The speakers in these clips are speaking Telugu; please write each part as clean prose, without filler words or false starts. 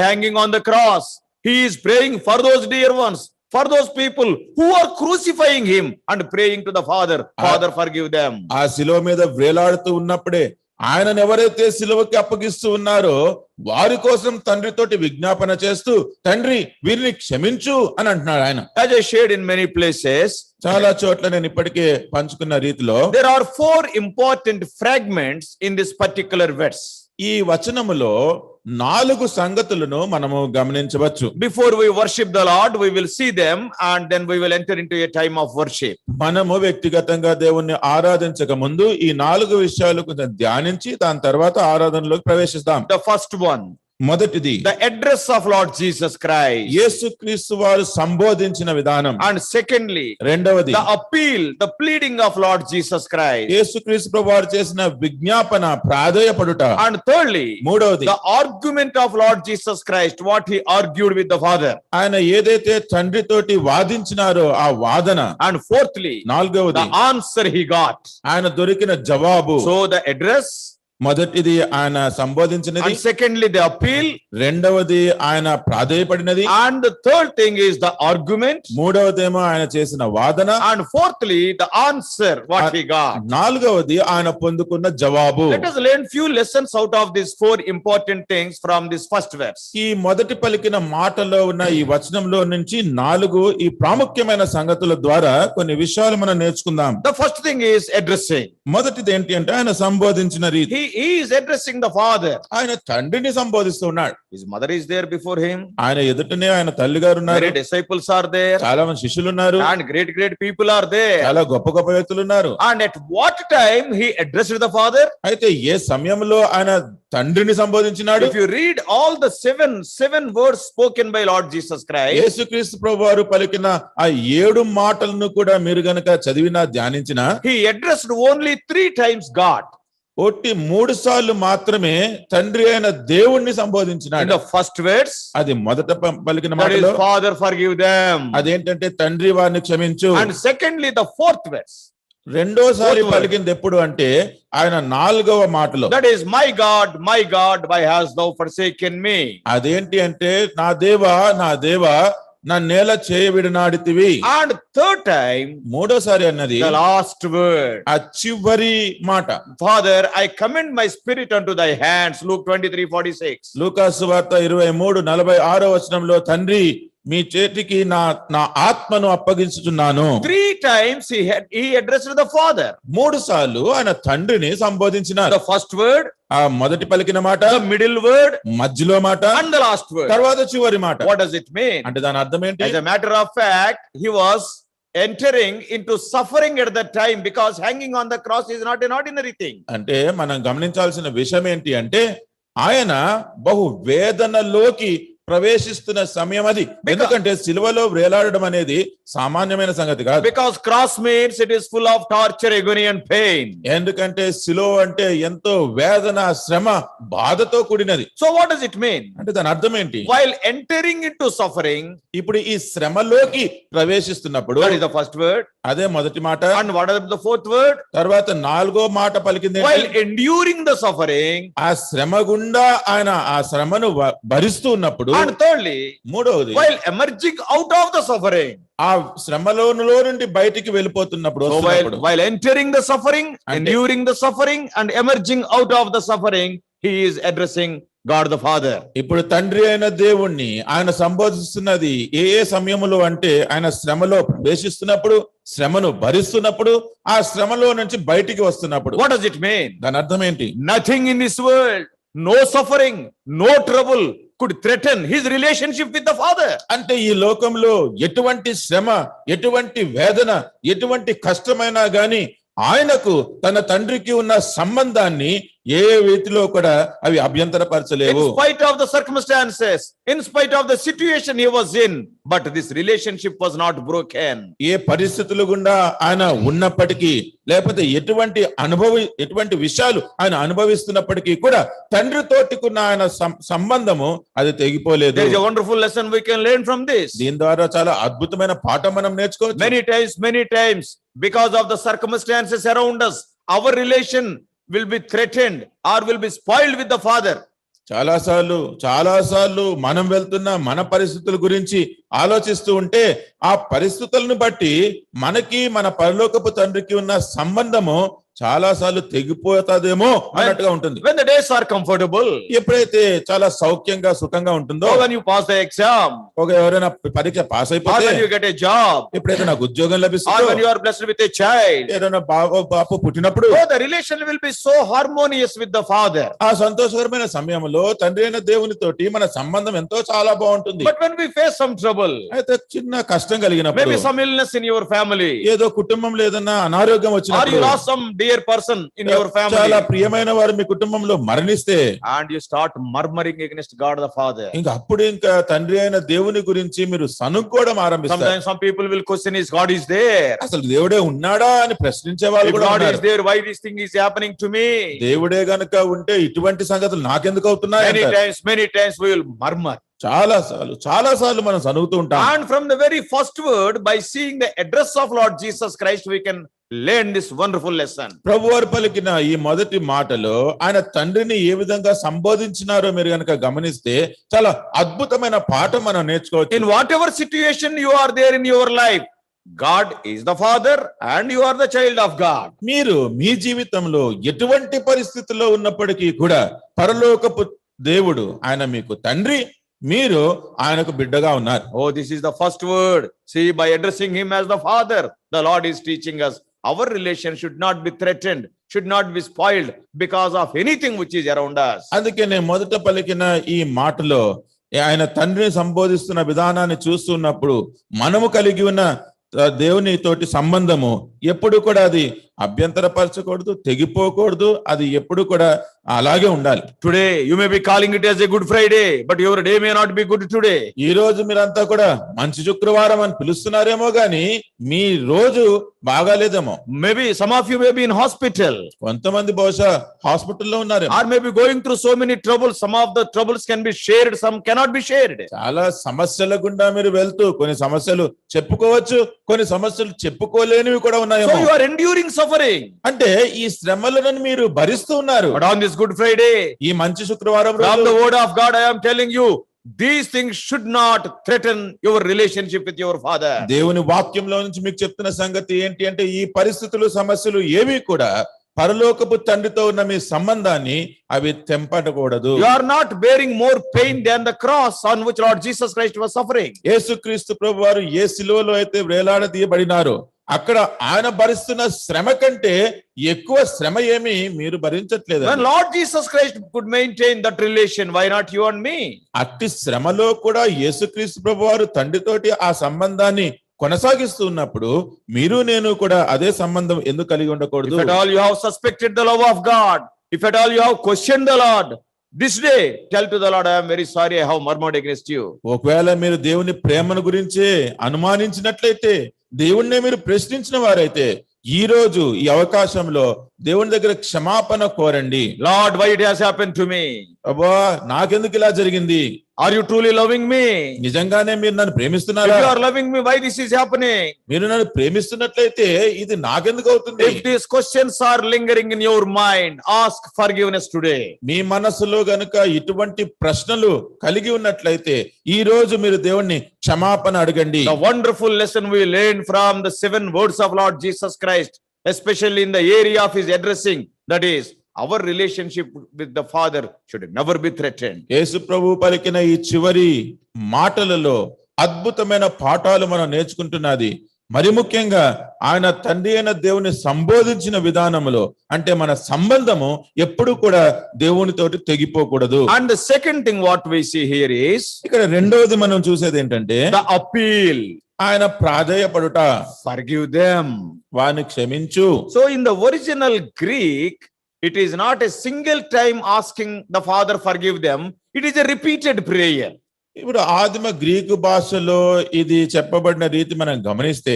hanging on the cross, he is praying for those dear ones, for those people who are crucifying him and praying to the Father, Father forgive them. ఆ శిలువ మీద వేలాడుతూ ఉన్నప్పుడే ఆయనను ఎవరైతే సిలువకి అప్పగిస్తూ ఉన్నారో వారి కోసం తండ్రితోటి విజ్ఞాపన చేస్తూ తండ్రి వీరిని క్షమించు అని అంటున్నాడు ఆయన. As I shared in many places, చాలా చోట్ల నేను ఇప్పటికే పంచుకున్న రీతిలో there are 4 important fragments in this particular verse. ఈ వచనములో 4 సంగతులను మనము గమనించవచ్చు. Before we worship the Lord, we will see them and then we will enter into a time of worship. మనము వ్యక్తిగతంగా దేవుణ్ణి ఆరాధించక ముందు ఈ 4 విషయాలు కొంచెం ధ్యానించి దాని తర్వాత ఆరాధనలోకి ప్రవేశిస్తాం. The first one, మొదటిది the address of Lord Jesus Christ. యేసుక్రీస్తు వారు సంబోధించిన విధానం. And secondly, రెండవది the appeal, the pleading of Lord Jesus Christ. యేసుక్రీస్తు ప్రభువారు చేసిన విజ్ఞాపన ప్రాధేయపడుట. And thirdly, మూడవది the argument of Lord Jesus Christ, what he argued with the Father. ఆయన ఏదైతే తండ్రితోటి వాదించినారో ఆ వాదన. And fourthly, నాలుగవది the answer he got. ఆయన దొరికిన జవాబు. So the address, మొదటిది ఆయన సంబోధించినది, and secondly the appeal, రెండవది ఆయన ప్రాధేయపడినది, and the third thing is the argument, మూడవదేమో ఆయన చేసిన వాదన, and fourthly the answer what he got. నాలుగవది ఆయన పొందుకున్న జవాబు. Let us learn few lessons out of these 4 important things from this first verse. ఈ మొదటి పలికిన మాటలో ఉన్న ఈ వచనంలో నుంచి 4 ఈ ప్రాముఖ్యమైన సంగతుల ద్వారా కొన్ని విషయాలు మనం నేర్చుకుందాం. The first thing is addressing. మొదటిది ఏంటి అంటే ఆయన సంబోధించిన రీతి. He is addressing the Father. ఆయన తండ్రిని సంబోధిస్తున్నాడు. His mother is there before him. ఆయన ఎదుటనే ఆయన తల్లి గారు ఉన్నారు. Many disciples are there. చాలా మంది శిష్యులు ఉన్నారు. And great people are there. చాలా గొప్ప గొప్ప వ్యక్తులు ఉన్నారు. And at what time he addressed the Father? అయితే ఏ సమయంలో ఆయన తండ్రిని సంబోధించినాడు? If you read all the seven words spoken by Lord Jesus Christ, యేసుక్రీస్తు ప్రభువారు పలికిన ఆ 7 మాటలను కూడా మీరు గనుక చదివినా ధ్యానించినా he addressed only 3 times God. ఒట్టి 3 సార్లు మాత్రమే తండ్రి అయిన దేవుణ్ణి In సంబోధించినాడు. the first verse, అది మొదట పలికిన that is మాటలో Father forgive them. అదేంటంటే తండ్రి వారిని క్షమించు. And secondly the fourth verse, రెండోసారి fourth word. పలికింది ఎప్పుడు అంటే ఆయన 4వ మాటలో. that is my God, why hast thou forsaken me? అదేంటి అంటే నా దేవా నన్నేల చేయవిడనాడితివి. And third time, మూడోసారి అన్నది the last word, ఆ చివరి మాట. Father, I commend my spirit unto thy hands. Luke 23:46. లూకాసు సువార్త 23:46 వచనంలో తండ్రి మీ చేతికి నా ఆత్మను అప్పగించుచున్నాను. 3 times he addressed the Father. 3 సార్లు ఆయన తండ్రిని సంబోధించినారు. The first word, ఆ మొదటి పలికిన మాట, the middle word, మధ్యలో మాట, and the last word. తర్వాత చివరి మాట. What does it mean? అంటే దాని అర్థం ఏంటి? As a matter of fact, he was entering into suffering at that time, because hanging on the cross is not an ordinary thing. అంటే మనం గమనించాల్సిన విషయం ఏంటి అంటే ఆయన బహు వేదనలోకి ప్రవేశిస్తున్న సమయం అది. ఎందుకంటే సిలువలో వేలాడడం అనేది సామాన్యమైన సంగతి కాదు. Because cross means it is full of torture, agony and pain. ఎందుకంటే సిలువ అంటే ఎంతో వేదన, శ్రమ, బాధతో కూడినది. So what does it mean? అంటే దాని అర్థం ఏంటి? While entering into suffering, ఇప్పుడు ఈ శ్రమలోకి ప్రవేశిస్తున్నప్పుడు, that is the first word. అదే మొదటి మాట. And what is the fourth word? తర్వాత 4వ మాట పలికింది. While enduring the suffering, ఆ శ్రమ గుండా ఆయన ఆ శ్రమను భరిస్తూ ఉన్నప్పుడు. and thirdly, మూడవది while emerging out of the suffering, ఆ శ్రమలో నుండి బయటికి వెళ్ళిపోతున్నప్పుడు, so while entering the suffering, enduring the suffering and emerging out of the suffering, he is addressing God the Father. ఇప్పుడు తండ్రి అయిన దేవుణ్ణి ఆయన సంబోధిస్తున్నది ఏ సమయములో అంటే ఆయన శ్రమలో ప్రవేశిస్తున్నప్పుడు, శ్రమను భరిస్తున్నప్పుడు, ఆ శ్రమలో నుంచి బయటికి వస్తున్నప్పుడు. What does it mean? దాని అర్థం ఏంటి? Nothing in this world, no suffering, no trouble could threaten his relationship with the Father. అంటే ఈ లోకంలో ఎటువంటి శ్రమ, ఎటువంటి వేదన, ఎటువంటి కష్టమైనా గాని ఆయనకు తన తండ్రికి ఉన్న సంబంధాన్ని ఏ రీతిలో కూడా అవి అభ్యంతరపరచలేవు. In spite of the circumstances, in spite of the situation he was in, but this relationship was not broken. ఏ పరిస్థితులు గుండా ఆయన ఉన్నప్పటికీ, లేకపోతే ఎటువంటి విషయాలు ఆయన అనుభవిస్తున్నప్పటికీ కూడా తండ్రితోటికున్న ఆయన సంబంధము అది తెగిపోలేదు. There is a wonderful lesson we can learn from this. దీని ద్వారా చాలా అద్భుతమైన పాఠం మనం నేర్చుకోవచ్చు. Many times, because of the circumstances around us, our relation will be threatened or will be spoiled with the Father. చాలా సార్లు మనం వెళ్తున్న మన పరిస్థితుల గురించి ఆలోచిస్తూ ఉంటే ఆ పరిస్థితులను బట్టి మనకి మన పరలోకపు తండ్రికి ఉన్న సంబంధము చాలా సార్లు తెగిపోతాదేమో అన్నట్టుగా ఉంటుంది. When the days are comfortable, ఎప్పుడైతే చాలా సౌఖ్యంగా సుఖంగా ఉంటుందో, or when you pass the exam, ఎవరైనా పరీక్ష పాస్ or అయిపోతే, when you get a job, ఎప్పుడైతే నాకు ఉద్యోగం or లభిస్తుందో, when you are blessed with a child, ఏదైనా బాపు పుట్టినప్పుడు so the relation will be so harmonious with the father. ఆ సంతోషకరమైన సమయంలో తండ్రి అయిన దేవునితోటి మన సంబంధం ఎంతో చాలా బాగుంటుంది. But when we face some trouble, అయితే చిన్న కష్టం కలిగినప్పుడు, maybe some illness in your family, ఏదో కుటుంబంలో ఏదైనా అనారోగ్యం or you వచ్చినప్పుడు, lost some dear person in your చాలా family, ప్రియమైన వారు మీ కుటుంబంలో మరణిస్తే, and you start murmuring against God the Father. ఇంకా తండ్రి అయిన దేవుని గురించి మీరు సనుక్కోవడం ఆరంభిస్తారు. Sometimes some people will question, is God is there? అసలు దేవుడే ఉన్నాడా అని ప్రశ్నించే వాళ్ళు If కూడా God is ఉన్నారు. there, why this thing is happening to me? దేవుడే గనుక ఉంటే ఇటువంటి సంగతులు నాకెందుకు అవుతున్నాయి అంటారు. Many times we will murmur. చాలా సార్లు మనం సనుగుతూ ఉంటాం. And from the very first word, by seeing the address of Lord Jesus Christ, we can learn this wonderful lesson. ప్రభువారు పలికిన ఈ మొదటి మాటలో ఆయన తండ్రిని ఏ విధంగా సంబోధించినారో మీరు గనుక గమనిస్తే చాలా అద్భుతమైన పాఠం మనం నేర్చుకోవచ్చు. In whatever situation you are there in your life, God is the Father and you are the child of God. మీరు మీ జీవితంలో ఎటువంటి పరిస్థితుల్లో ఉన్నప్పటికీ కూడా పరలోకపు దేవుడు ఆయన మీకు తండ్రి, మీరు ఆయనకు బిడ్డగా ఉన్నారు. Oh, this is the first word. See, by addressing him as the Father, the Lord is teaching us our relation should not be threatened, should not be spoiled because of anything which is around us. అందుకే నేను మొదట పలికిన ఈ మాటలో ఆయన తండ్రిని సంబోధిస్తున్న విధానాన్ని చూస్తున్నప్పుడు మనము కలిగి ఉన్న దేవుని తోటి సంబంధము ఎప్పుడు కూడా అది అభ్యంతరపరచకూడదు, తెగిపోకూడదు, అది ఎప్పుడు కూడా అలాగే ఉండాలి. Today you may be calling it as a Good Friday, but your day may not be good today. ఈ రోజు మీరంతా కూడా మంచి శుక్రవారం అని పిలుస్తున్నారేమో గాని మీ రోజు బాగాలేదేమో. Maybe some of you may be in hospital, కొంతమంది బహుశా హాస్పిటల్లో ఉన్నారేమో. or may be going through so many troubles. Some of the troubles can be shared, some cannot be shared. చాలా సమస్యల గుండా మీరు వెళ్తూ కొన్ని సమస్యలు చెప్పుకోవచ్చు, కొన్ని సమస్యలు చెప్పుకోలేనివి కూడా ఉన్నాయేమో. So you are enduring suffering. అంటే ఈ శ్రమలను మీరు భరిస్తూ ఉన్నారు. But on this Good Friday, ఈ మంచి శుక్రవారం from రోజు the word of God, I am telling you, these things should not threaten your relationship with your father. దేవుని వాక్యంలో నుంచి మీకు చెప్తున్న సంగతి ఏంటి అంటే ఈ పరిస్థితులు సమస్యలు ఏవి కూడా పరలోకపు తండ్రితో ఉన్న మీ సంబంధాన్ని అవి తెంపకూడదు. You are not bearing more pain than the cross on which Lord Jesus Christ was suffering. యేసుక్రీస్తు ప్రభువారు ఏ శిలువలో అయితే వేలాడదీయబడినారో అక్కడ ఆయన భరిస్తున్న శ్రమ కంటే ఎక్కువ శ్రమ ఏమి మీరు భరించట్లేదు. When Lord Jesus Christ could maintain that relation, why not you and me? అట్టి శ్రమలో కూడా యేసుక్రీస్తు ప్రభువారు తండ్రితోటి ఆ సంబంధాన్ని కొనసాగిస్తూ ఉన్నప్పుడు మీరు నేను కూడా అదే సంబంధం ఎందుకు కలిగి ఉండకూడదు? If at all you have suspected the love of God, if at all you have questioned the Lord, this day tell to the Lord, I am very sorry I have murmured against you. ఒకవేళ మీరు దేవుని ప్రేమను గురించి అనుమానించినట్లయితే, దేవుణ్ణే మీరు ప్రశ్నించిన వారైతే ఈ రోజు ఈ అవకాశంలో దేవుని దగ్గర క్షమాపణ కోరండి. Lord, why it has happened to me? అబ్బా నాకెందుకు ఇలా జరిగింది? Are you truly loving me? నిజంగానే మీరు నన్ను If ప్రేమిస్తున్నారా? you are loving me, why this is happening? మీరు నన్ను ప్రేమిస్తున్నట్లయితే ఇది నాకెందుకు అవుతుంది? If these questions are lingering in your mind, ask forgiveness today. మీ మనసులో గనుక ఇటువంటి ప్రశ్నలు కలిగి ఉన్నట్లయితే ఈ రోజు మీరు దేవుణ్ణి క్షమాపణ అడగండి. The wonderful lesson we learned from the 7 words of Lord Jesus Christ, especially in the area of his addressing, that is, our relationship with the Father should never be threatened. యేసు ప్రభు పలికిన ఈ చివరి మాటలలో అద్భుతమైన పాఠాలు మనం నేర్చుకుంటున్నది. మరి ముఖ్యంగా ఆయన తండ్రి అయిన దేవుని సంబోధించిన విధానంలో అంటే మన సంబంధము ఎప్పుడు కూడా దేవునితోటి తెగిపోకూడదు. And the second thing what we see here is ఇక్కడ రెండవది మనం చూసేది ఏంటంటే the appeal. ఆయన ప్రాధేయపడుట, Forgive them. వారిని క్షమించు. So in the original Greek, it is not a single time asking the Father forgive them. It is a repeated prayer. ఇప్పుడు ఆదిమ గ్రీకు భాషలో ఇది చెప్పబడిన రీతి మనం గమనిస్తే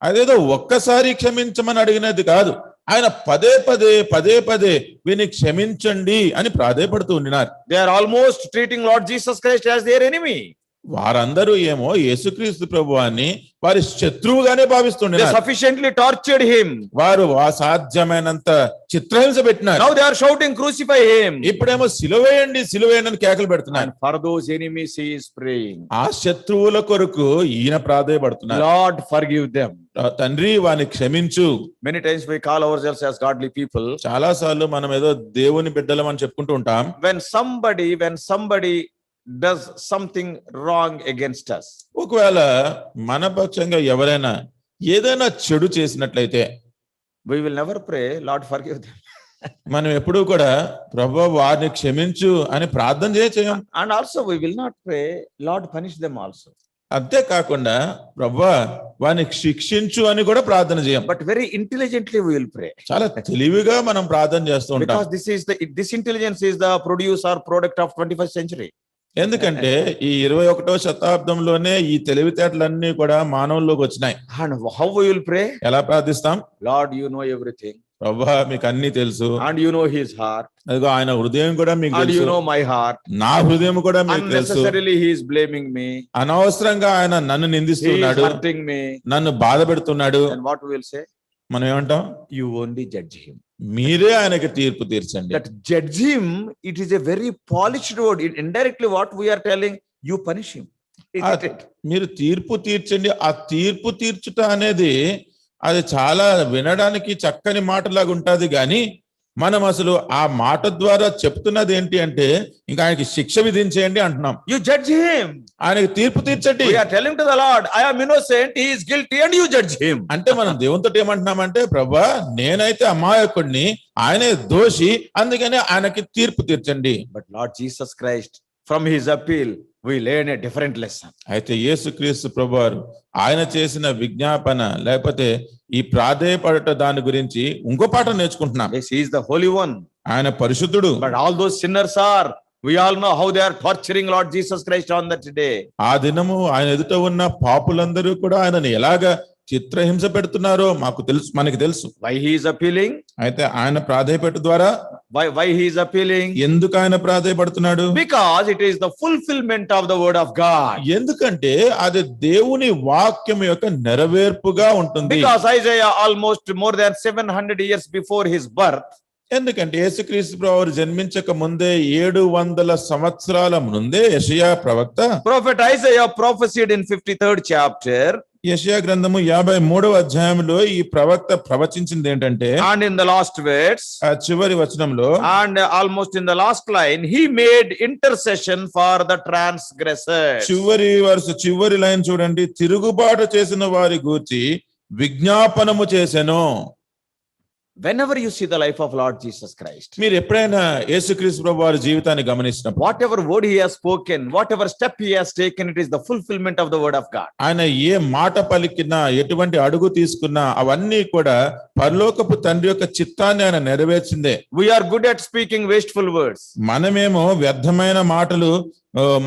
అదేదో ఒక్కసారి క్షమించమని అడిగినది కాదు. ఆయన పదే పదే వీని క్షమించండి అని ప్రాధేయపడుతూ ఉన్నారు. They are almost treating Lord Jesus Christ as their enemy. వారందరూ ఏమో యేసుక్రీస్తు ప్రభువాన్ని వారి శత్రువుగానే They భావిస్తుండేవారు. sufficiently tortured him. వారు అసాధ్యమైనంత చిత్రహింస పెట్టినారు. Now they are shouting, crucify him. ఇప్పుడేమో సిలువేయండి సిలువేయండి అని కేకలు పెడుతున్నారు. And for those enemies he is praying. ఆ శత్రువుల కొరకు ఈయన ప్రాధేయపడుతున్నారు. Lord, forgive them. తండ్రి వారిని క్షమించు. Many times we call ourselves as godly people. చాలా సార్లు మనం ఏదో దేవుని బిడ్డలం అని చెప్పుకుంటూ ఉంటాం. When somebody does something wrong against us, ఒకవేళ మన పక్షంగా ఎవరైనా ఏదైనా చెడు చేసినట్లయితే we will never pray, Lord, forgive them. మనం ఎప్పుడూ కూడా ప్రభువా వారిని క్షమించు అని ప్రార్థన చేయం. And also we will not pray, Lord, punish them also. అంతేకాకుండా ప్రభువా వారిని శిక్షించు అని కూడా ప్రార్థన చేయం. But very intelligently we will pray. చాలా తెలివిగా మనం ప్రార్థన చేస్తూ ఉంటాం. Because this intelligence is the produce or product of 21st century. ఎందుకంటే ఈ 21వ శతాబ్దంలోనే ఈ తెలివితేటలన్నీ కూడా మానవుల్లోకి వచ్చినాయి. And how we will pray? ఎలా ప్రార్థిస్తాం? Lord, you know everything. ప్రభువా మీకు అన్ని తెలుసు. And you know his heart. అదిగో ఆయన హృదయం కూడా మీకు And you తెలుసు. know my heart. నా హృదయం కూడా మీకు తెలుసు. Unnecessarily he is blaming me. అనవసరంగా ఆయన నన్ను He is నిందిస్తున్నాడు, hurting me. నన్ను బాధ పెడుతున్నాడు. And what we will say? మనం ఏమంటాం? You only judge him. మీరే ఆయనకి తీర్పు తీర్చండి. That judge him, it is a very polished word. Indirectly what we are telling, you punish him. Isn't it? మీరు తీర్పు తీర్చండి. ఆ తీర్పు తీర్చుట అనేది అది చాలా వినడానికి చక్కని మాటలాగా ఉంటది కానీ మనం అసలు ఆ మాట ద్వారా చెప్తున్నది ఏంటి అంటే ఇంకా ఆయనకి శిక్ష విధించేయండి అంటున్నాం. You judge him. ఆయనకి తీర్పు తీర్చండి. We are telling to the Lord, I am innocent, he is guilty, and you judge him. అంటే మనం దేవునితో ఏమంటున్నామంటే ప్రభువా నేనైతే అమాయకుడిని, ఆయనే దోషి, అందుకనే ఆయనకి తీర్పు తీర్చండి. But Lord Jesus Christ, from his appeal, we learn a different lesson. అయితే యేసుక్రీస్తు ప్రభువారు ఆయన చేసిన విజ్ఞాపన లేకపోతే ఈ ప్రాధేయపడట దాని గురించి ఇంకో పాఠం నేర్చుకుంటున్నాం. Yes, he is the Holy One. ఆయన పరిశుద్ధుడు. But all those sinners are, we all know how they are torturing Lord Jesus Christ on that day. ఆ దినము ఆయన ఎదుట ఉన్న పాపులందరూ కూడా ఆయనను ఎలాగా చిత్రహింస పెడుతున్నారో మనకి తెలుసు. Why he is appealing? అయితే ఆయన ప్రాధేయపట్టు ద్వారా Why he is appealing? ఎందుకు ఆయన ప్రాధేయపడుతున్నాడు? Because it is the fulfillment of the word of God. ఎందుకంటే అది దేవుని వాక్యం యొక్క నెరవేర్పుగా ఉంటుంది. Because Isaiah almost more than 700 years before his birth, ఎందుకంటే యేసుక్రీస్తు ప్రభువు జన్మించక ముందే 700 సంవత్సరాల ముందే యెషయా ప్రవక్త prophet Isaiah prophesied in 53rd chapter. యెషయా గ్రంథము 53వ అధ్యాయంలో ఈ ప్రవక్త ప్రవచించింది ఏంటంటే, And in the last verse, ఆ చివరి వచనంలో and almost in the last line, he made intercession for the transgressors. చివరి లైన్ చూడండి, తిరుగుబాటు చేసిన వారి గూర్చి విజ్ఞాపనము చేసెను. Whenever you see the life of Lord Jesus Christ, మీరు ఎప్పుడైనా యేసుక్రీస్తు ప్రభువు వారి జీవితాన్ని గమనించినప్పుడు whatever word he has spoken, whatever step he has taken, it is the fulfillment of the word of God. ఆయన ఏ మాట పలికినా ఎటువంటి అడుగు తీసుకున్నా అవన్నీ కూడా పరలోకపు తండ్రి యొక్క చిత్తాన్ని ఆయన నెరవేర్చిందే. We are good at speaking wasteful words. మనమేమో వ్యర్థమైన మాటలు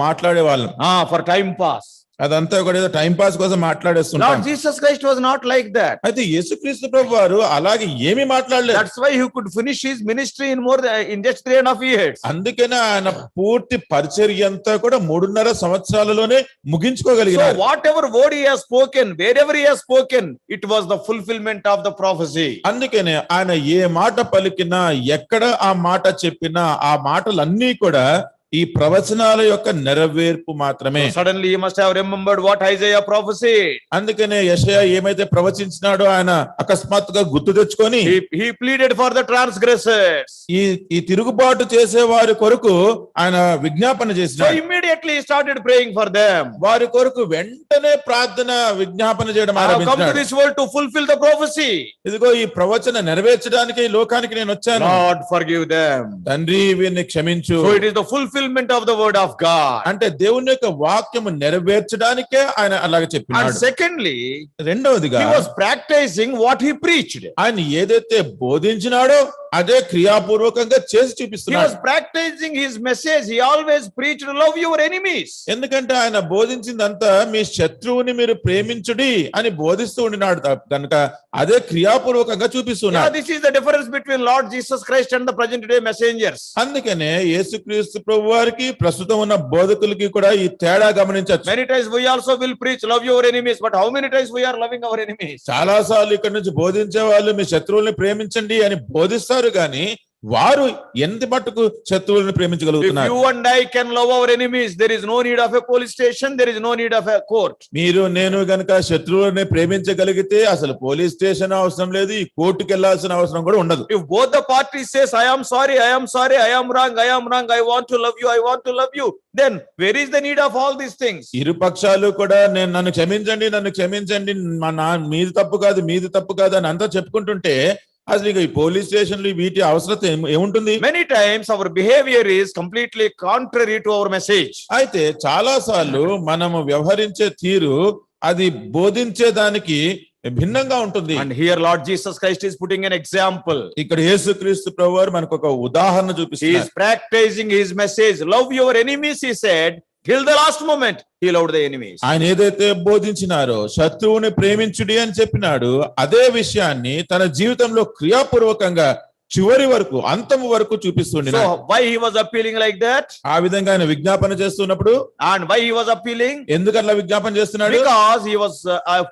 మాట్లాడే వాళ్ళం. For time pass. అదంతా కూడా ఏదో టైం పాస్ కోసం మాట్లాడేస్తుంటాం. Lord Jesus Christ was not like that. అయితే యేసుక్రీస్తు ప్రభువు వారు అలాగే ఏమీ మాట్లాడలేదు. That's why he could finish his ministry in just 3.5 years. అందుకనే ఆయన పూర్తి పరిచర్య అంతా కూడా 3.5 సంవత్సరాలలోనే ముగించుకోగలిగారు. So whatever word he has spoken, wherever he has spoken, it was the fulfillment of the prophecy. అందుకనే ఆయన ఏ మాట పలికినా ఎక్కడ ఆ మాట చెప్పినా ఆ మాటలన్నీ కూడా ఈ ప్రవచనాల యొక్క నెరవేర్పు మాత్రమే. So suddenly he must have remembered what Isaiah prophesied. అందుకనే యెషయా ఏమైతే ప్రవచించినాడో ఆయన అకస్మాత్తుగా గుర్తు తెచ్చుకొని He pleaded for the transgressors. ఈ తిరుగుబాటు చేసే వారి కొరకు ఆయన విజ్ఞాపన So చేసినాడు. immediately he started praying for them. వారి కొరకు వెంటనే ప్రార్థన విజ్ఞాపన చేయడం I have come to ఆరంభించాడు. this world to fulfill the prophecy. ఇదిగో ఈ ప్రవచన నెరవేర్చడానికి ఈ లోకానికి నేను వచ్చాను. Lord, forgive them. తండ్రి వీరిని క్షమించు. So it is the fulfillment of the word of God. అంటే దేవుని యొక్క వాక్యము నెరవేర్చడానికే ఆయన అలాగే And చెప్పినాడు. secondly, రెండవదిగా he was practicing what he preached. ఆయన ఏదైతే బోధించినాడో అదే క్రియాపూర్వకంగా చేసి He చూపిస్తున్నాడు. was practicing his message. He always preached, love your enemies. ఎందుకంటే ఆయన బోధించిందంతా మీ శత్రువుని మీరు ప్రేమించుడి అని బోధిస్తూ ఉండినాడు కనుక అదే క్రియాపూర్వకంగా Yeah, చూపిస్తున్నాడు. this is the difference between Lord Jesus Christ and the present day messengers. అందుకనే యేసుక్రీస్తు ప్రభు వారికి ప్రస్తుతం ఉన్న బోధకులకి కూడా ఈ తేడా గమనించవచ్చు. Many times we also will preach, love your enemies, but how many times we are loving our enemies? చాలా సార్లు ఇక్కడ నుంచి బోధించే వాళ్ళు మీ శత్రువుల్ని ప్రేమించండి అని బోధిస్తారు గాని వారు ఎంత మట్టుకు శత్రువులను If ప్రేమించగలుగుతున్నారు? you and I can love our enemies, there is no need of a police station, there is no need of a court. మీరు నేను గనక శత్రువులని ప్రేమించగలిగితే అసలు పోలీస్ స్టేషన్ అవసరం లేదు, ఈ కోర్టుకి వెళ్లాల్సిన అవసరం కూడా ఉండదు. If both the parties says, I am sorry, I am sorry, I am wrong, I want to love you, I want to love you, then where is the need of all these things? ఇరు పక్షాలు కూడా నన్ను క్షమించండి మీది తప్పు కాదు అని అంతా చెప్పుకుంటుంటే అసలు ఇక ఈ పోలీస్ స్టేషన్లు వీటి అవసరత ఏముంటుంది? Many times our behavior is completely contrary to our message. అయితే చాలా సార్లు మనము వ్యవహరించే తీరు అది బోధించే దానికి భిన్నంగా ఉంటుంది. And here Lord Jesus Christ is putting an example. ఇక్కడ యేసుక్రీస్తు ప్రభువారు మనకు ఒక ఉదాహరణ He is చూపిస్తున్నారు. practicing his message, love your enemies, he said, till the last moment he loved the enemies. ఆయన ఏదైతే బోధించినారో శత్రువుని ప్రేమించుడి అని చెప్పినాడు, అదే విషయాన్ని తన జీవితంలో క్రియాపూర్వకంగా చివరి వరకు అంతము వరకు చూపిస్తుండే. So why he was appealing like that? ఆ విధంగా ఆయన విజ్ఞాపన చేస్తున్నప్పుడు And why he was appealing? ఎందుకు అట్లా విజ్ఞాపన చేస్తున్నాడు? Because he was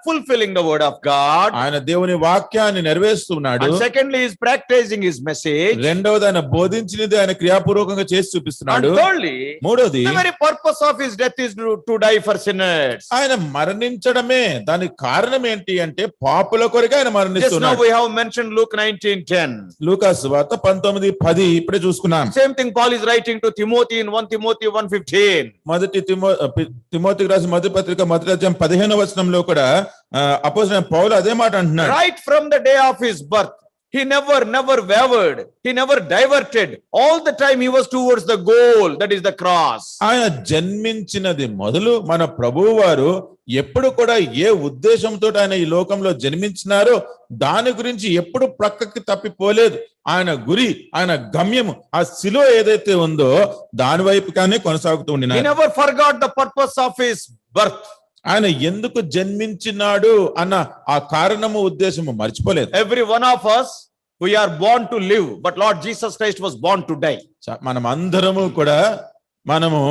fulfilling the word of God. ఆయన దేవుని వాక్యాన్ని నెరవేరుస్తున్నాడు. And secondly, he is practicing his message. రెండవది ఆయన బోధించినది ఆయన క్రియాపూర్వకంగా చేసి And చూపిస్తున్నాడు. thirdly, మూడోది the very purpose of his death is to die for sinners. ఆయన మరణించడమే దానికి కారణం ఏంటి అంటే పాపుల కొరకే ఆయన Just now మరణిస్తున్నాడు. we have mentioned Luke 19:10. లూకా సువార్త 19:10 ఇప్పుడే చూసుకున్నాం. Same thing Paul is writing to Timothy in 1 Timothy 1:15. మొదటి తిమోతికి రాసిన మొదటి పత్రిక 1:15 కూడా అపోస్తలుడైన పౌలు అదే మాట అంటున్నాడు. Right from the day of his birth, he never wavered, he never diverted. All the time he was towards the goal, that is the cross. ఆయన జన్మించినది మొదలు మన ప్రభువు వారు ఎప్పుడు కూడా ఏ ఉద్దేశంతో ఆయన ఈ లోకంలో జన్మించినారో దాని గురించి ఎప్పుడు ప్రక్కకి తప్పిపోలేదు. ఆయన గురి, ఆయన గమ్యము ఆ శిలువ ఏదైతే ఉందో దాని వైపుగానే కొనసాగుతూ He ఉండినారు. never forgot the purpose of his birth. ఆయన ఎందుకు జన్మించినాడు అన్న ఆ కారణము ఉద్దేశము మర్చిపోలేదు. Every one of us, we are born to live, but Lord Jesus Christ was born to die. మనం అందరము కూడా మనము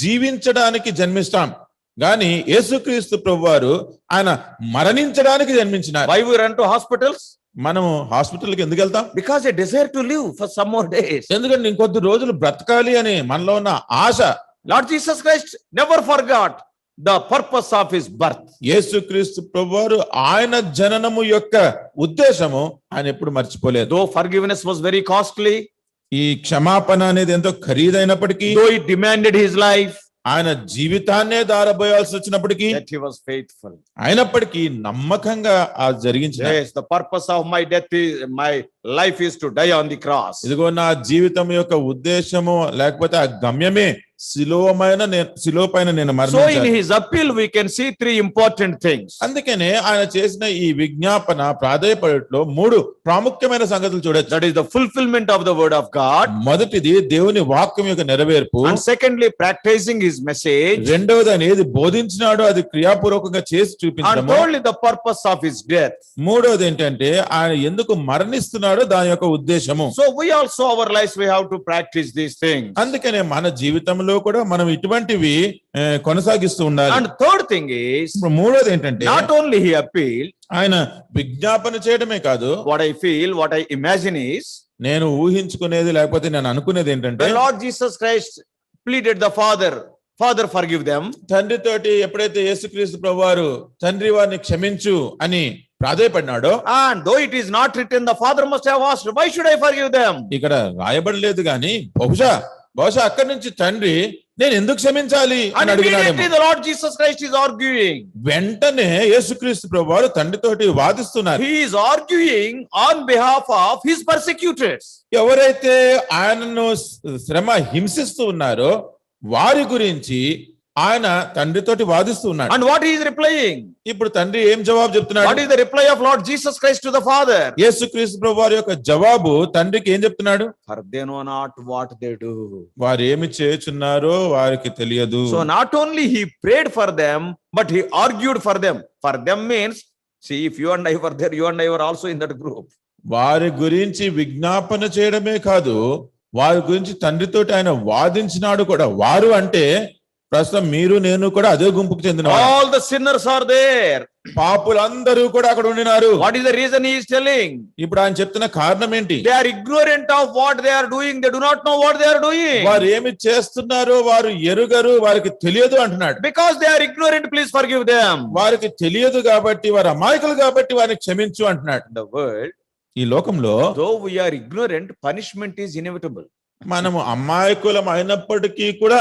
జీవించడానికి జన్మిస్తాం, గాని యేసుక్రీస్తు ప్రభువారు ఆయన మరణించడానికి జన్మించినారు. Why we run to hospitals? మనము హాస్పిటల్కి ఎందుకు వెళ్తాం? Because a desire to live for some more days. ఎందుకంటే ఇంకొద్ది రోజులు బ్రతకాలి అని మనలో ఉన్న ఆశ. Lord Jesus Christ never forgot the purpose of his birth. యేసుక్రీస్తు ప్రభువారు ఆయన జననము యొక్క ఉద్దేశము ఆయన ఎప్పుడు మర్చిపోలేదు. Though forgiveness was very costly, ఈ క్షమాపణ అనేది ఎంతో ఖరీదైనప్పటికీ, though it demanded his life, ఆయన జీవితాన్నే దారబోయాల్సి వచ్చినప్పటికీ, yet he was faithful. అయినప్పటికీ నమ్మకంగా ఆ జరిగించిన. Yes, the purpose of my death is, my life is to die on the cross. ఇదిగో నా జీవితం యొక్క ఉద్దేశము లేకపోతే ఆ గమ్యమే శిలువ పైన నేను So in మరణించాలి. his appeal we can see three important things. అందుకనే ఆయన చేసిన ఈ విజ్ఞాపన ప్రాధేయపడట్లో 3 ప్రాముఖ్యమైన సంగతులు చూడొచ్చు. That is the fulfillment of the word of God. మొదటిది దేవుని వాక్యం యొక్క నెరవేర్పు. And secondly, practicing his message. రెండవది ఆయన ఏది బోధించినాడో అది క్రియాపూర్వకంగా చేసి And చూపించడము. thirdly, the purpose of his death. మూడవది ఏంటంటే ఆయన ఎందుకు మరణిస్తున్నాడో దాని యొక్క ఉద్దేశము. So we also, our lives, we have to practice these things. అందుకనే మన జీవితంలో కూడా మనం ఇటువంటివి కొనసాగిస్తూ ఉండాలి. And third thing is, ఇప్పుడు మూడోది ఏంటంటే not only he appealed, ఆయన విజ్ఞాపన చేయడమే కాదు, what I feel, what I imagine is, నేను ఊహించుకునేది లేకపోతే నేను అనుకునేది ఏంటంటే, when Lord Jesus Christ pleaded the Father forgive them. తండ్రితోటి ఎప్పుడైతే యేసుక్రీస్తు ప్రభువారు తండ్రి వారిని క్షమించు అని ప్రాధేయపడినాడో, And though it is not written, the Father must have asked, why should I forgive them? ఇక్కడ రాయబడలేదు గాని బహుశా అక్కడి నుంచి తండ్రి నేను ఎందుకు క్షమించాలి And అని అడిగినాడేమో. immediately the Lord Jesus Christ is arguing. వెంటనే యేసుక్రీస్తు ప్రభువారు తండ్రితోటి వాదిస్తున్నారు. He is arguing on behalf of his persecutors. ఎవరైతే ఆయనను శ్రమ హింసిస్తూ ఉన్నారో వారి గురించి ఆయన తండ్రితోటి వాదిస్తూ ఉన్నాడు. And what he is replying? ఇప్పుడు తండ్రి ఏం జవాబు చెప్తున్నాడు? What is the reply of Lord Jesus Christ to the Father? యేసుక్రీస్తు ప్రభువారి యొక్క జవాబు తండ్రికి ఏం చెప్తున్నాడు? For they know not what they do. వారు ఏమి చేయుచున్నారో వారికి తెలియదు. So not only he prayed for them, but he argued for them. For them means, see, if you and I were there, you and I were also in that group. వారి గురించి విజ్ఞాపన చేయడమే కాదు, వారి గురించి తండ్రితోటి ఆయన వాదించినాడు కూడా. వారు అంటే ప్రస్తుతం మీరు నేను కూడా అదే గుంపుకు చెందిన All the sinners are there. పాపులందరూ కూడా అక్కడ ఉండినారు. What is the reason he is telling? ఇప్పుడు ఆయన చెప్తున్న కారణం ఏంటి? They are ignorant of what they are doing. They do not know what they are doing. వారు ఏమి చేస్తున్నారో వారు ఎరుగరు, వారికి తెలియదు అంటున్నాడు. Because they are ignorant, please forgive them. వారికి తెలియదు కాబట్టి, వారు అమాయకులు కాబట్టి వారిని క్షమించు అంటున్నాడు. The world, ఈ లోకంలో though we are ignorant, punishment is inevitable. మనము అమాయకులం అయినప్పటికీ కూడా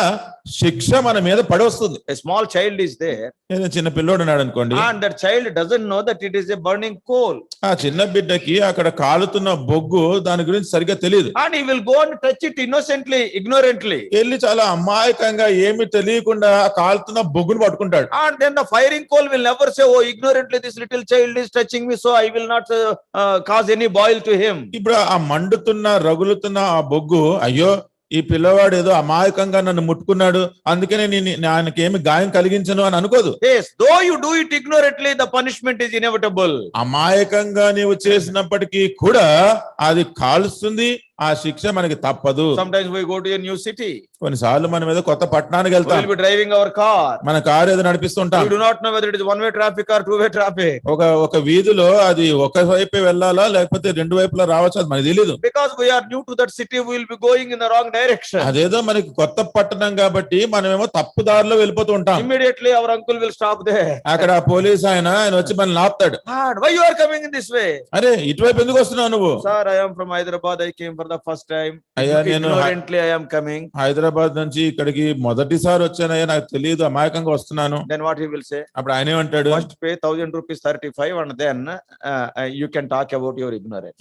శిక్ష మన మీద పడొస్తుంది. A small child is there, ఏదో చిన్న పిల్లోడు ఉన్నాడు అనుకోండి, and that child doesn't know that it is a burning coal, ఆ చిన్న బిడ్డకి అక్కడ కాలుతున్న బొగ్గు దాని గురించి సరిగ్గా తెలియదు. and he will go and touch it innocently, ignorantly, వెళ్ళి చాలా అమాయకంగా ఏమి తెలియకుండా ఆ కాలుతున్న బొగ్గును పట్టుకుంటాడు. and then the firing coal will never say, oh, ignorantly this little child is touching me, so I will not cause any boil to him. ఇప్పుడు ఆ మండుతున్న రగులుతున్న ఆ బొగ్గు, అయ్యో ఈ పిల్లవాడు ఏదో అమాయకంగా నన్ను ముట్టుకున్నాడు, అందుకనే నేను ఆయనకి ఏమి గాయం కలిగించను అని అనుకోదు. Yes, though you do it ignorantly, the punishment is inevitable. అమాయకంగా నీవు చేసినప్పటికీ కూడా అది కాలుస్తుంది, ఆ శిక్ష మనకి తప్పదు. Sometimes we go to a new city. కొన్నిసార్లు మనం ఏదో కొత్త పట్టణానికి We వెళ్తాం, will be driving our car. మన కారు ఏదో నడిపిస్తుంటాం. We do not know whether it is one-way traffic or two-way traffic. ఒక వీధిలో అది ఒక వైపే వెళ్ళాలా లేకపోతే రెండు వైపులా రావచ్చు, అది మనకు తెలియదు. Because we are new to that city, we will be going in the wrong direction. అదేదో మనకి కొత్త పట్టణం కాబట్టి మనమేమో తప్పు దారిలో వెళ్ళిపోతూ ఉంటాం. Immediately our uncle will stop there. అక్కడ పోలీస్ ఆయన వచ్చి మనల్ని ఆపుతాడు. Why you are coming in this way? అరే ఇటువైపు ఎందుకు వస్తున్నావు నువ్వు? Sir, I am from Hyderabad. I came for the first time. అయ్యా నేను Ignorantly I am coming. Hyderabad నుంచి ఇక్కడికి మొదటిసారి వచ్చానయ్యా, నాకు తెలియదు, అమాయకంగా వస్తున్నాను. Then what he will say? అప్పుడు ఆయన ఏమంటాడు? First pay 1000 rupees 35 and then you can talk about your ignorance.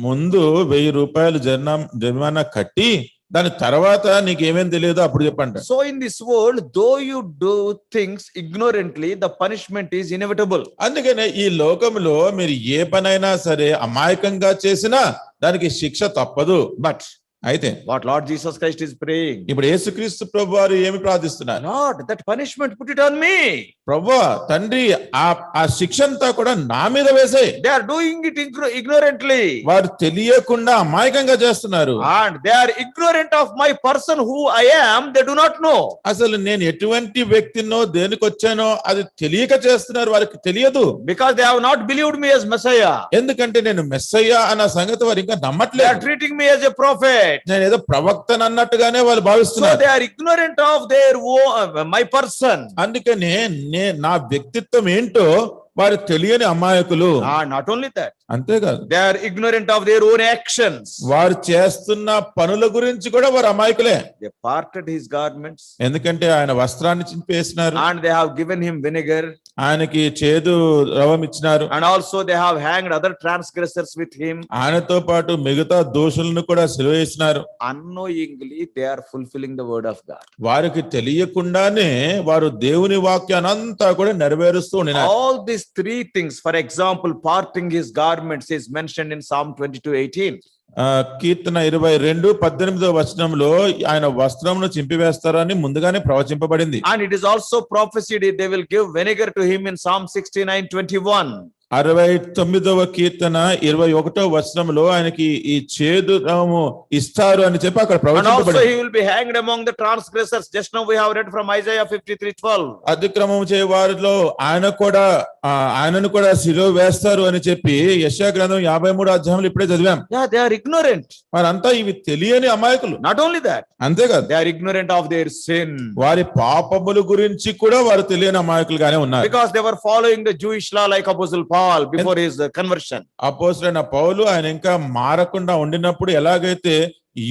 ముందు 1000 రూపాయలు జరిమానా కట్టి దాని తర్వాత నీకేమేం తెలియదు అప్పుడు చెప్పంట. So in this world, though you do things ignorantly, the punishment is inevitable. అందుకనే ఈ లోకంలో మీరు ఏ పనైనా సరే అమాయకంగా చేసినా దానికి శిక్ష తప్పదు. But అయితే what Lord Jesus Christ is praying? ఇప్పుడు యేసుక్రీస్తు ప్రభువారు ఏమి ప్రార్థిస్తున్నారు? Lord, that punishment put it on me. ప్రభువా తండ్రి ఆ శిక్ష అంతా కూడా నా మీద వేసేయ్. They are doing it ignorantly. వారు తెలియకుండా అమాయకంగా చేస్తున్నారు. And they are ignorant of my person who I am. They do not know. అసలు నేను ఎటువంటి వ్యక్తినో దేనికి వచ్చానో అది తెలియక చేస్తున్నారు, వారికి తెలియదు. Because they have not believed me as Messiah. ఎందుకంటే నేను మెస్సయ్యా అన్న సంగతి వారు ఇంకా They are నమ్మట్లేదు. treating me as a prophet. నేను ఏదో ప్రవక్తను అన్నట్టుగానే వాళ్ళు So భావిస్తున్నారు. they are ignorant of their my person. అందుకనే నా వ్యక్తిత్వం ఏంటో వారు తెలియని అమాయకులు. Not only that, అంతేకాదు they are ignorant of their own actions. వారు చేస్తున్న పనుల గురించి కూడా వారు అమాయకులే. They parted his garments. ఎందుకంటే ఆయన వస్త్రాన్ని చింపేసినారు, And they have given him vinegar. ఆయనకి చేదు రవం ఇచ్చినారు. And also they have hanged other transgressors with him. ఆయనతో పాటు మిగతా దోషులను కూడా సిలువేసినారు. Unknowingly they are fulfilling the word of God. వారికి తెలియకుండానే వారు దేవుని వాక్యాన్ని అంతా కూడా నెరవేరుస్తూ ఉన్నారు. All these three things, for example, parting his garments is mentioned in Psalm 22:18. కీర్తన 22:18 వచనంలో ఆయన వస్త్రమును చింపివేస్తారని ముందుగానే ప్రవచింపబడింది. And it is also prophesied they will give vinegar to him in Psalm 69:21. 69వ కీర్తన 21వ వచనంలో ఆయనకి ఈ చేదు రవము ఇస్తారు అని చెప్పి అక్కడ And also ప్రవచింపబడింది. he will be hanged among the transgressors. Just now we have read from Isaiah 53:12. అతిక్రమం చే వారిలో ఆయనను కూడా సిలువ వేస్తారు అని చెప్పి యెషయా గ్రంథం 53వ అధ్యాయంలో ఇప్పుడే చదివాం. Yeah, they are ignorant. వారంతా ఇవి తెలియని అమాయకులు. Not only that, అంతేకాదు they are ignorant of their sin. వారి పాపముల గురించి కూడా వారు తెలియని అమాయకులుగానే ఉన్నారు. Because they were following the Jewish law like Apostle Paul before his conversion. అపోస్తలుడైన పౌలు ఆయన ఇంకా మారకుండా ఉండినప్పుడు ఎలాగైతే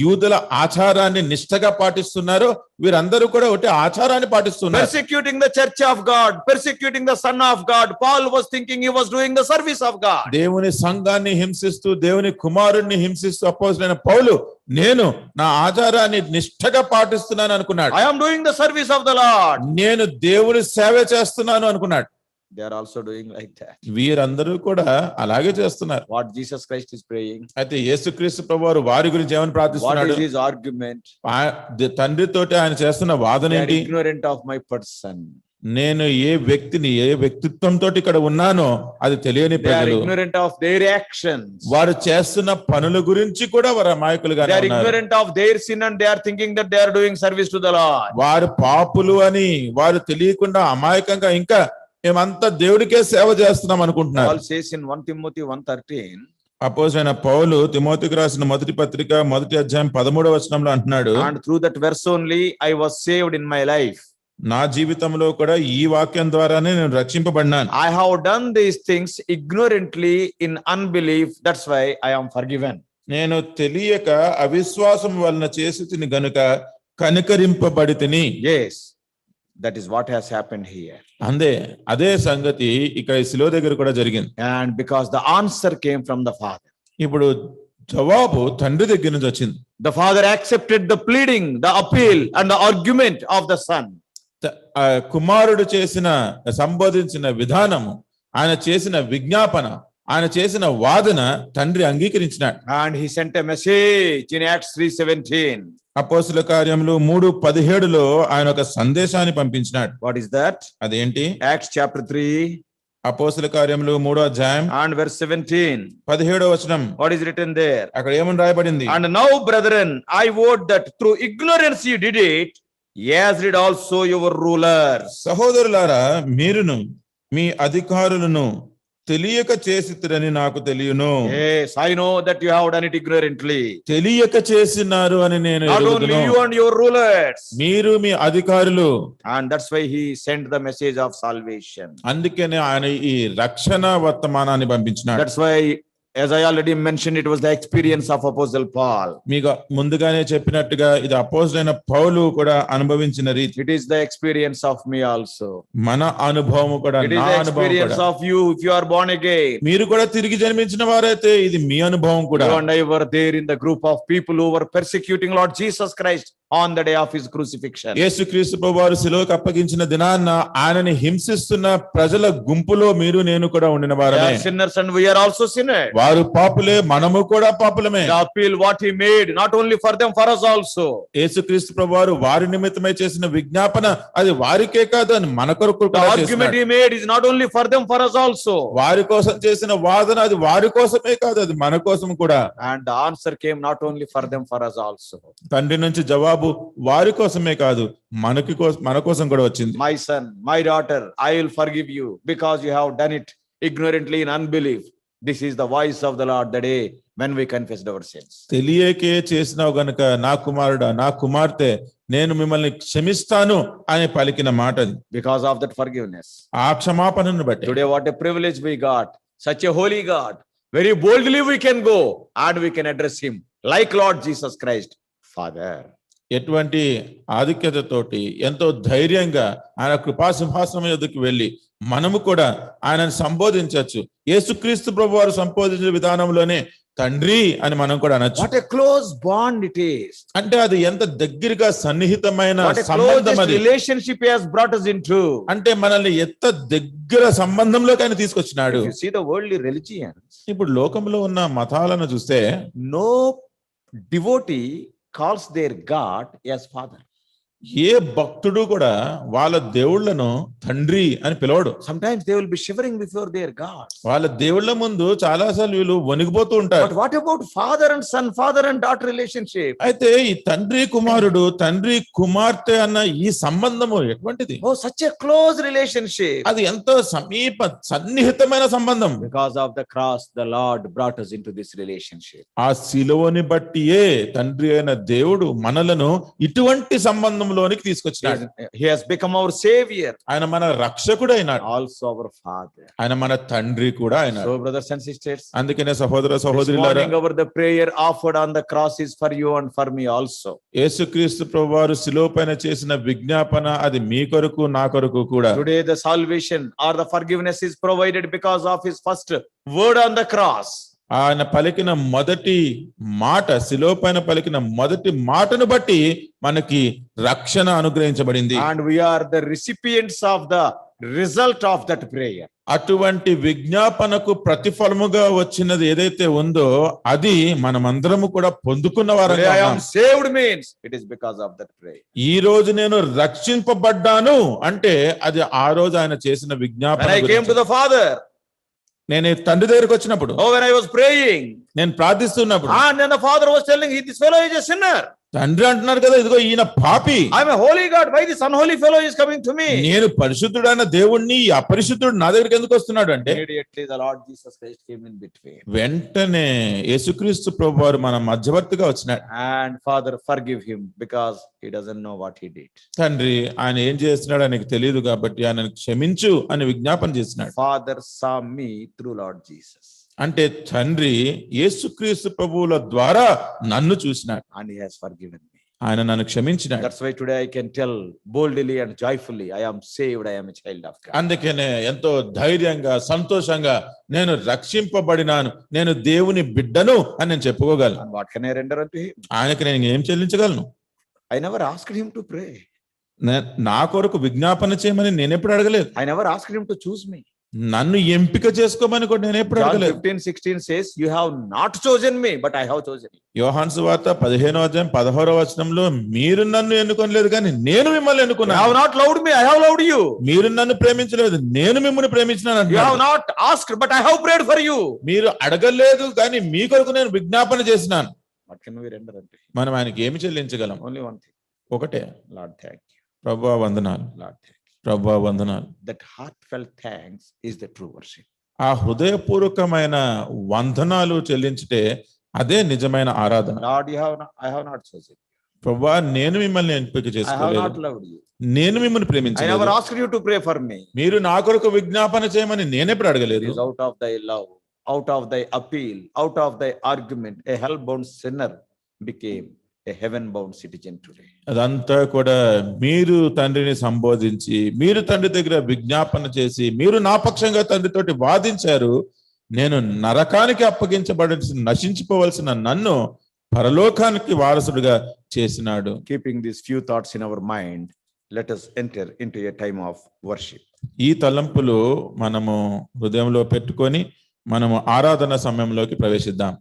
యూదుల ఆచారాన్ని నిష్ఠగా పాటిస్తున్నారో వీరందరూ కూడా ఒకటి ఆచారాన్ని పాటిస్తున్నారు. Persecuting the church of God, persecuting the son of God. Paul was thinking he was doing the service of God. దేవుని సంఘాన్ని హింసిస్తూ దేవుని కుమారుణ్ణి హింసిస్తూ అపోస్తలుడైన పౌలు నేను నా ఆచారాన్ని నిష్ఠగా పాటిస్తున్నాను అనుకున్నాడు. I am doing the service of the Lord. నేను దేవుని సేవ చేస్తున్నాను అనుకున్నాడు. They are also doing like that. వీరందరూ కూడా అలాగే చేస్తున్నారు. What Jesus Christ is praying. అయితే యేసుక్రీస్తు ప్రభువారు వారి గురించి ఏమని What ప్రార్థిస్తున్నాడు? is his argument? తండ్రితోటి ఆయన చేస్తున్న వాదన They are ఏంటి? ignorant of my person. నేను ఏ వ్యక్తిని ఏ వ్యక్తిత్వంతో ఇక్కడ ఉన్నానో అది తెలియని They are ప్రజలు. ignorant of their actions. వారు చేస్తున్న పనుల గురించి కూడా వారు అమాయకులుగా They are ఉన్నారు. ignorant of their sin and they are thinking that they are doing service to the Lord. వారు పాపులు అని వారు తెలియకుండా అమాయకంగా ఇంకా మేమంతా దేవుడికే సేవ చేస్తున్నాం అనుకుంటున్నారు. Paul says in 1 Timothy 1:13. అపోస్తలుడైన పౌలు తిమోతికి రాసిన మొదటి పత్రిక 1:13 వచనంలో అంటున్నాడు, And through that verse only I was saved in my life. నా జీవితంలో కూడా ఈ వాక్యం ద్వారానే నేను రక్షింపబడినాను. I have done these things ignorantly in unbelief. That's why I am forgiven. నేను తెలియక అవిశ్వాసం వలన చేసి తిని గనుక కనికరింపబడి తిని. Yes, that is what has happened here. అదే సంగతి ఇక్కడ శిలువ దగ్గర కూడా జరిగింది. And because the answer came from the Father. ఇప్పుడు జవాబు తండ్రి దగ్గర నుంచి వచ్చింది. The Father accepted the pleading, the appeal and the argument of the Son. కుమారుడు చేసిన సంబోధించిన విధానము, ఆయన చేసిన విజ్ఞాపన, ఆయన చేసిన వాదన తండ్రి అంగీకరించినాడు. And he sent a message in Acts 3:17. అపోస్తలుల కార్యములు 3:17లో ఆయన ఒక సందేశాన్ని పంపించినాడు. What is that? అదేంటి? Acts chapter 3 అపోస్తలుల కార్యములు 3:17 and verse 17. 17వ వచనం. What is written there? అక్కడ ఏమని రాయబడింది? And now, brethren, I would that through ignorance you did it, as did also your rulers. సహోదరులారా, మీరును మీ అధికారులను తెలియక చేసిరని నాకు తెలియను. Yes, I know that you have done it ignorantly. తెలియక చేసినారు అని నేను Not only ఎరుగుదును. you and your rulers. మీరు మీ అధికారులు. And that's why he sent the message of salvation. అందుకనే ఆయన ఈ రక్షణ వర్తమానాన్ని పంపించినాడు. That's why, as I already mentioned, it was the experience of Apostle Paul. మీకు ముందుగానే చెప్పినట్టుగా ఇది అపోస్తలుడైన పౌలు కూడా అనుభవించిన రీతి. It is the experience of me also. మన అనుభవం కూడా, It is నా the అనుభవం experience కూడా. of you if you are born again. మీరు కూడా తిరిగి జన్మించిన వారైతే ఇది మీ అనుభవం కూడా. You and I were there in the group of people who were persecuting Lord Jesus Christ on the day of his crucifixion. యేసుక్రీస్తు ప్రభువారు శిలువకు అప్పగించిన దినాన్న ఆయనని హింసిస్తున్న ప్రజల గుంపులో మీరు నేను కూడా ఉండిన We వారమే. are sinners and we are also sinners. వారు పాపులే, మనము కూడా పాపులమే. The appeal what he made, not only for them, for us also. యేసుక్రీస్తు ప్రభువారు వారి నిమిత్తమై చేసిన విజ్ఞాపన అది వారికే కాదు అని మన కొరకు The కూడా argument చేసినాడు. he made is not only for them, for us also. వారి కోసం చేసిన వాదన అది వారి కోసమే కాదు, అది మన కోసం కూడా. And the answer came not only for them, for us also. తండ్రి నుంచి జవాబు వారి కోసమే కాదు, మన కోసం కూడా వచ్చింది. My son, my daughter, I will forgive you because you have done it ignorantly in unbelief. This is the voice of the Lord the day when we confessed our sins. తెలియకే చేసినావు గనుక నా కుమారుడా, నా కుమార్తె, నేను మిమ్మల్ని క్షమిస్తాను అని పలికిన మాట అది. Because of that forgiveness. ఆ క్షమాపణను బట్టి Today what a privilege we got. Such a holy God. Very boldly we can go and we can address him like Lord Jesus Christ, Father. ఎటువంటి ఆధిక్యతతోటి ఎంతో ధైర్యంగా ఆయన కృపా సింహాసనం ఎదుకు వెళ్ళి మనము కూడా ఆయనను సంబోధించవచ్చు. యేసుక్రీస్తు ప్రభువారు సంబోధించిన విధానంలోనే తండ్రి అని మనం కూడా అనొచ్చు. What a close bond it is. అంటే అది ఎంత దగ్గరగా సన్నిహితమైన What a సంబంధం close అది. relationship he has brought us into. అంటే మనల్ని ఎంత దగ్గర సంబంధంలోకి ఆయన తీసుకొచ్చినాడు. If you see the worldly religions, ఇప్పుడు లోకంలో ఉన్న మతాలను చూస్తే no devotee calls their God as Father. ఏ భక్తుడు కూడా వాళ్ళ దేవుళ్ళను తండ్రి అని పిలవడు. Sometimes they will be shivering before their God. వాళ్ళ దేవుళ్ళ ముందు చాలాసార్లు వీళ్ళు వణిగిపోతూ ఉంటారు. But what about father and son, father and daughter relationship? అయితే ఈ తండ్రి కుమారుడు, తండ్రి కుమార్తె అన్న ఈ సంబంధము ఎటువంటిది? Oh, such a close relationship. అది ఎంతో సమీప సన్నిహితమైన సంబంధం. Because of the cross, the Lord brought us into this relationship. ఆ శిలువని బట్టియే తండ్రి అయిన దేవుడు మనలను ఇటువంటి సంబంధం ప్రతిఫలంలోనికి తీసుకొచ్చినాడు. He has become our savior, ఆయన మన రక్షకుడు అయినాడు, also our father. ఆయన మన తండ్రి కూడా అయినాడు. So brothers and sisters, అందుకనే సహోదర this సహోదరులారా, morning our the prayer offered on the cross is for you and for me also. యేసుక్రీస్తు ప్రభువారు శిలువ పైన చేసిన విజ్ఞాపన అది మీ కొరకు నా కొరకు కూడా. Today the salvation or the forgiveness is provided because of his first word on the cross. ఆయన పలికిన మొదటి మాట, శిలువ పైన పలికిన మొదటి మాటను బట్టి మనకి రక్షణ అనుగ్రహించబడింది. And we are the recipients of the result of that prayer. అటువంటి విజ్ఞాపనకు ప్రతిఫలముగా వచ్చినది ఏదైతే ఉందో అది మనమందరము కూడా పొందుకున్న Today వారంగా I am ఉన్నాం. saved means it is because of that prayer. ఈ రోజు నేను రక్షింపబడ్డాను అంటే అది ఆ రోజు ఆయన చేసిన When విజ్ఞాపన I came గురించి. to the Father, నేను తండ్రి దగ్గరికి వచ్చినప్పుడు, oh, when I was praying, నేను ప్రార్థిస్తున్నప్పుడు and then the Father was telling, this fellow is a sinner. తండ్రి అంటున్నారు కదా, ఇదిగో ఈయన పాపి, I am a holy God. Why this unholy fellow is coming to me? నేను పరిశుద్ధుడైన దేవుణ్ణి ఈ అపరిశుద్ధుడు నా దగ్గరికి ఎందుకు వస్తున్నాడు అంటే, Immediately the Lord Jesus Christ came in between. వెంటనే యేసుక్రీస్తు ప్రభువారు మన మధ్యవర్తిగా వచ్చినాడు. And Father, forgive him because he doesn't know what he did. తండ్రి ఆయన ఏం చేస్తున్నాడో ఆయనకు తెలియదు కాబట్టి ఆయనను క్షమించు అని విజ్ఞాపన చేసినాడు. Father saw me through Lord Jesus. అంటే తండ్రి యేసుక్రీస్తు ప్రభువుల ద్వారా నన్ను చూసినాడు, And he has forgiven me. ఆయన నన్ను క్షమించినాడు. That's why today I can tell boldly and joyfully, I am saved, I am a child of God. అందుకనే ఎంతో ధైర్యంగా సంతోషంగా నేను రక్షింపబడినాను, నేను దేవుని బిడ్డను అని నేను చెప్పుకోగలను. And what can I render unto him? ఆయనకి నేను ఏం చెల్లించగలను? I never asked him to pray. నా కొరకు విజ్ఞాపన చేయమని నేను ఎప్పుడు అడగలేదు. I never asked him to choose me. నన్ను ఎంపిక చేసుకోమని కూడా నేను ఎప్పుడు John అడగలేదు. 15:16 says, you have not chosen me, but I have chosen you. యోహాను సువార్త 15:16 మీరు నన్ను ఎన్నుకోలేదు కానీ నేను మిమ్మల్ని You ఎన్నుకున్నాను. have not loved me, I have loved you. మీరు నన్ను ప్రేమించలేదు, నేను మిమ్మల్ని ప్రేమించినాను You have అంటున్నాడు. not asked, but I have prayed for you. మీరు అడగలేదు కానీ మీ కొరకు నేను విజ్ఞాపన చేసినాను. What can we render unto him? మనం ఆయనకి ఏమి చెల్లించగలం? Only one thing. ఒకటే, Lord, thank you. ప్రభువా వందనాలు, Lord, thank you. ప్రభువా వందనాలు. That heartfelt thanks is the true worship. ఆ హృదయపూర్వకమైన వందనాలు చెల్లించితే అదే నిజమైన ఆరాధన. Lord, I have not chosen you. ప్రభువా నేను మిమ్మల్ని ఎంపిక I have చేసుకోలేదు, not loved you. నేను మిమ్మల్ని I never ప్రేమించలేదు, asked you to pray for me. మీరు నా కొరకు విజ్ఞాపన చేయమని నేనెప్పుడు It అడగలేదు. is out of thy love, out of thy appeal, out of thy argument, a hell-bound sinner became a heaven-bound citizen today. అదంతా కూడా మీరు తండ్రిని సంబోధించి, మీరు తండ్రి దగ్గర విజ్ఞాపన చేసి, మీరు నా పక్షంగా తండ్రితోటి వాదించారు. నేను నరకానికి అప్పగించబడి నశించిపోవలసిన నన్ను పరలోకానికి వారసుడిగా చేసినాడు. Keeping these few thoughts in our mind, let us enter into a time of worship. ఈ తలంపులు మనము హృదయంలో పెట్టుకొని మనము ఆరాధన సమయంలోకి ప్రవేశిద్దాం.